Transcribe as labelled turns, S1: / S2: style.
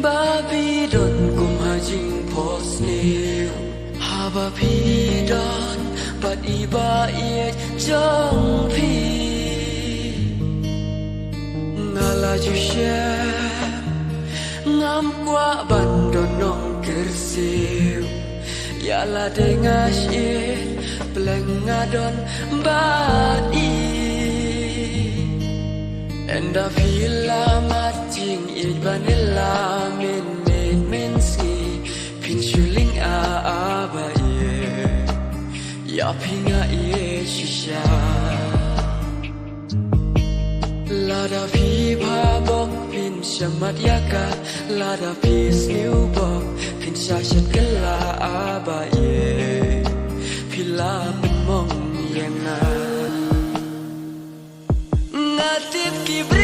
S1: Babi don kum hajing pos niu ha babi don bat iba iet jong pi ngalaju syem ngam kwa ban don nong kersiu ya la dengas iet pleng ngadon bat i enda vila mating iet vanilla min ski pin shuling ba ye ya pinga ye shisha lada vi pa bok pin shamat yaka lada vi sniu bok pin shashat kala ba ye pila mong yang ngatip ki